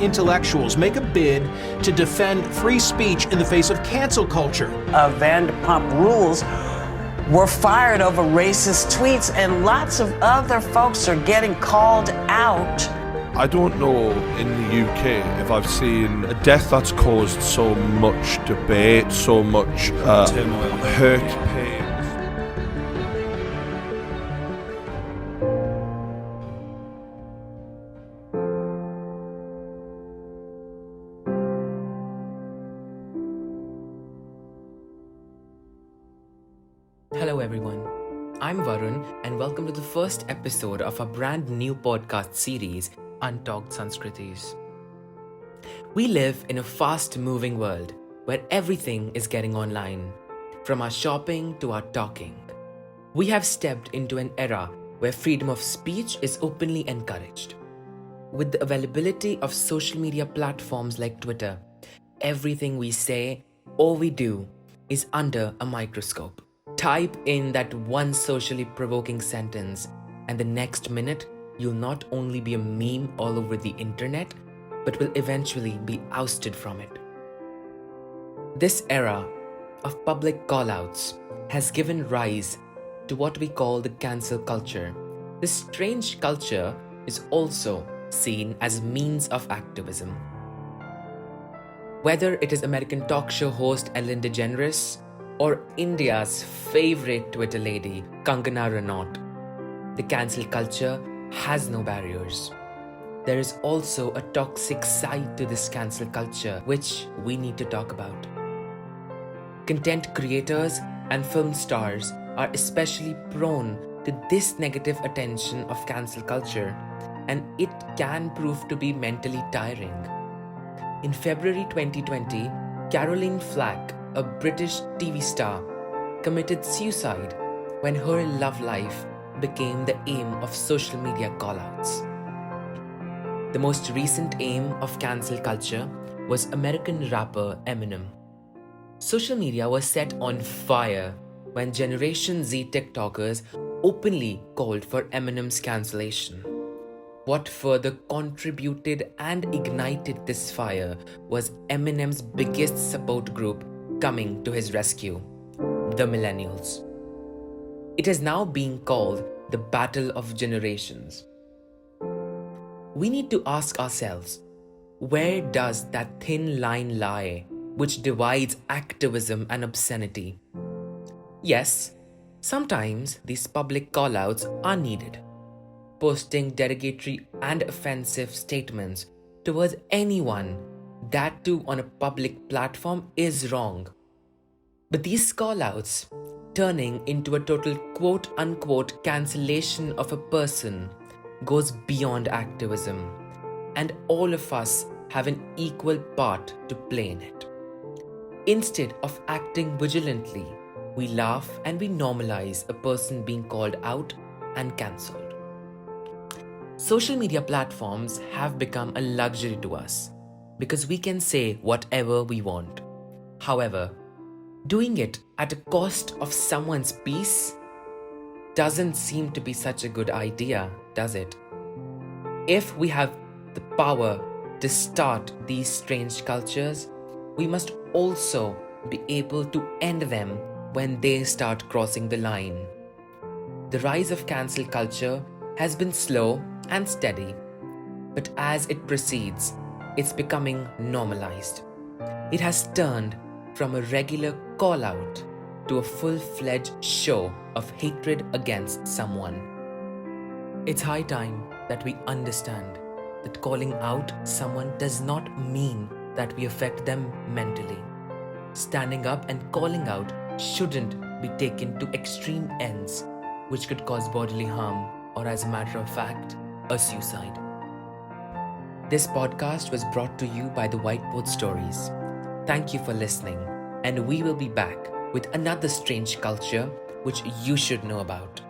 intellectuals make a bid to defend free speech in the face of cancel culture. Vanderpump Rules were fired over racist tweets, and lots of other folks are getting called out. I don't know in the UK if I've seen a death that's caused so much debate, so much turmoil, hurt, pain. Hello everyone, I'm Varun and welcome to the first episode of our brand new podcast series, Untalked Sanskritis. We live in a fast-moving world where everything is getting online, from our shopping to our talking. We have stepped into an era where freedom of speech is openly encouraged. With the availability of social media platforms like Twitter, everything we say or we do is under a microscope. Type in that one socially provoking sentence, and the next minute, you'll not only be a meme all over the internet, but will eventually be ousted from it. This era of public callouts has given rise to what we call the cancel culture. This strange culture is also seen as a means of activism. Whether it is American talk show host Ellen DeGeneres, or India's favorite Twitter lady, Kangana Ranaut, the cancel culture has no barriers. There is also a toxic side to this cancel culture, which we need to talk about. Content creators and film stars are especially prone to this negative attention of cancel culture, and it can prove to be mentally tiring. In February 2020, Caroline Flack, a British TV star, committed suicide when her love life became the aim of social media callouts. The most recent aim of cancel culture was American rapper Eminem. Social media was set on fire when Generation Z TikTokers openly called for Eminem's cancellation. What further contributed and ignited this fire was Eminem's biggest support group coming to his rescue, the Millennials. It is now being called the Battle of Generations. We need to ask ourselves, where does that thin line lie which divides activism and obscenity? Yes, sometimes these public callouts are needed. Posting derogatory and offensive statements towards anyone, that too on a public platform, is wrong. But these callouts turning into a total quote-unquote cancellation of a person goes beyond activism, and all of us have an equal part to play in it. Instead of acting vigilantly, we laugh and we normalize a person being called out and cancelled. Social media platforms have become a luxury to us because we can say whatever we want. However, doing it at a cost of someone's peace doesn't seem to be such a good idea, does it? If we have the power to start these strange cultures, we must also be able to end them when they start crossing the line. The rise of cancel culture has been slow and steady, but as it proceeds, it's becoming normalized. It has turned from a regular call-out to a full-fledged show of hatred against someone. It's high time that we understand that calling out someone does not mean that we affect them mentally. Standing up and calling out shouldn't be taken to extreme ends, which could cause bodily harm or, as a matter of fact, a suicide. This podcast was brought to you by the Whiteboard Stories. Thank you for listening, and we will be back with another strange culture which you should know about.